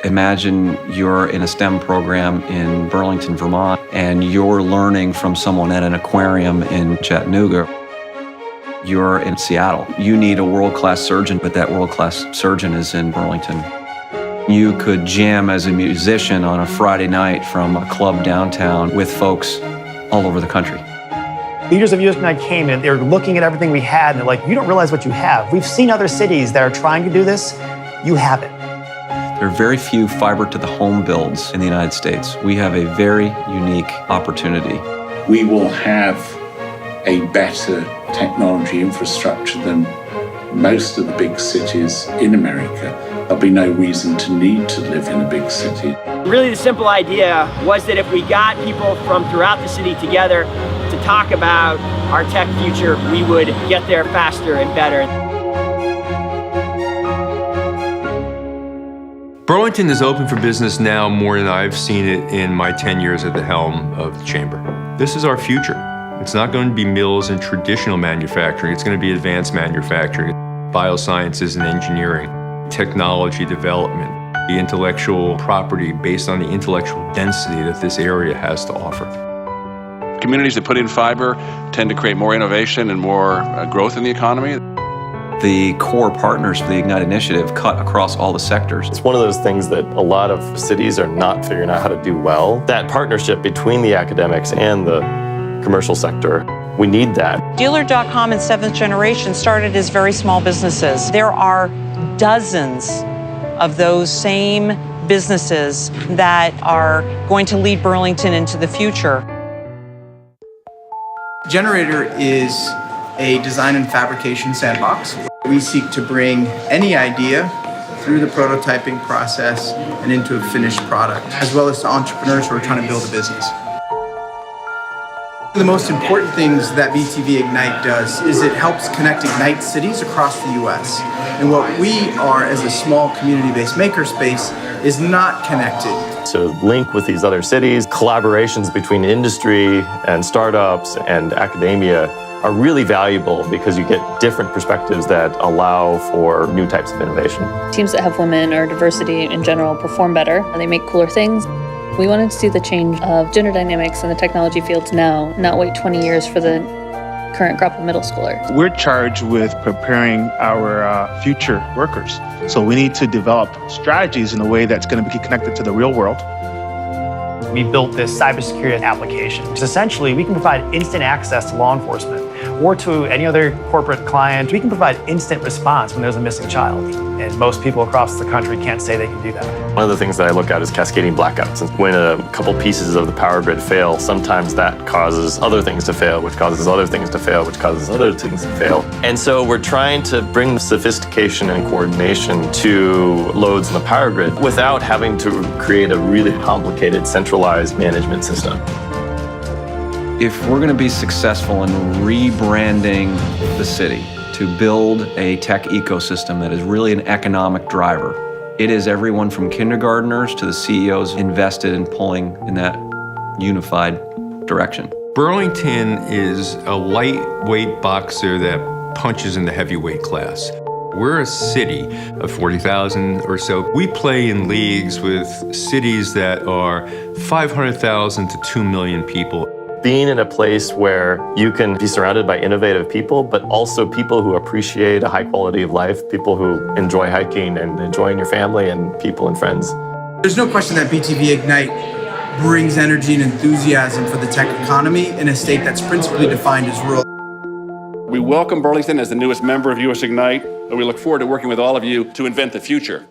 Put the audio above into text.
Imagine you're in a STEM program in Burlington, Vermont, and you're learning from someone at an aquarium in Chattanooga. You're in Seattle. You need a world-class surgeon, but that world-class surgeon is in Burlington. You could jam as a musician on a Friday night from a club downtown with folks all over the country. Leaders of US Ignite came in, they were looking at everything we had, and they're like, you don't realize what you have. We've seen other cities that are trying to do this. You have it. There are very few fiber-to-the-home builds in the United States. We have a very unique opportunity. We will have a better technology infrastructure than most of the big cities in America. There'll be no reason to need to live in a big city. Really, the simple idea was that if we got people from throughout the city together to talk about our tech future, we would get there faster and better. Burlington is open for business now more than I've seen it in my 10 years at the helm of the Chamber. This is our future. It's not going to be mills and traditional manufacturing. It's going to be advanced manufacturing, biosciences and engineering, technology development, the intellectual property based on the intellectual density that this area has to offer. Communities that put in fiber tend to create more innovation and more growth in the economy. The core partners for the Ignite initiative cut across all the sectors. It's one of those things that a lot of cities are not figuring out how to do well. That partnership between the academics and the commercial sector, we need that. Dealer.com and Seventh Generation started as very small businesses. There are dozens of those same businesses that are going to lead Burlington into the future. Generator is a design and fabrication sandbox. We seek to bring any idea through the prototyping process and into a finished product, as well as to entrepreneurs who are trying to build a business. The most important things that BTV Ignite does is it helps connect Ignite cities across the US. And what we are as a small community-based makerspace is not connected. To link with these other cities, collaborations between industry and startups and academia are really valuable because you get different perspectives that allow for new types of innovation. Teams that have women or diversity in general perform better and they make cooler things. We wanted to see the change of gender dynamics in the technology fields now, not wait 20 years for the current crop of middle schoolers. We're charged with preparing our future workers. So we need to develop strategies in a way that's going to be connected to the real world. We built this cybersecurity application. Essentially, we can provide instant access to law enforcement or to any other corporate client. We can provide instant response when there's a missing child. And most people across the country can't say they can do that. One of the things that I look at is cascading blackouts. And when a couple pieces of the power grid fail, sometimes that causes other things to fail, which causes other things to fail, which causes other things to fail. And so we're trying to bring sophistication and coordination to loads in the power grid without having to create a really complicated centralized management system. If we're going to be successful in rebranding the city to build a tech ecosystem that is really an economic driver, it is everyone from kindergartners to the CEOs invested in pulling in that unified direction. Burlington is a lightweight boxer that punches in the heavyweight class. We're a city of 40,000 or so. We play in leagues with cities that are 500,000 to 2 million people. Being in a place where you can be surrounded by innovative people, but also people who appreciate a high quality of life, people who enjoy hiking and enjoying your family and people and friends. There's no question that BTV Ignite brings energy and enthusiasm for the tech economy in a state that's principally defined as rural. We welcome Burlington as the newest member of US Ignite, and we look forward to working with all of you to invent the future.